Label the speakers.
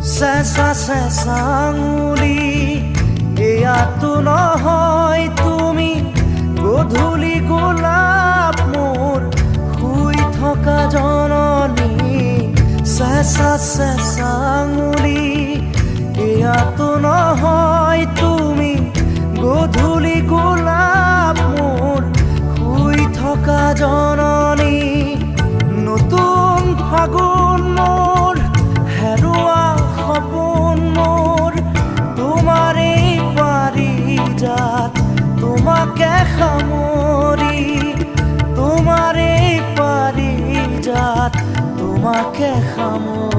Speaker 1: চেঁচা চেঁচা আঙুলি এয়াতো নহয় তুমি গধূলি গোলাপ মোৰ শুই থকা জননী চেঁচা চেঁচা আঙুলি এয়াতো নহয় তুমি গধূলি গোলাপ মোৰ শুই থকা জননী নতুন ফাগুন মোৰ হেৰুৱা সপোন মোৰ তোমাৰে পাৰিজাত তোমাকে সামৰি তোমাৰে পাৰিজাত তোমাকে সামৰি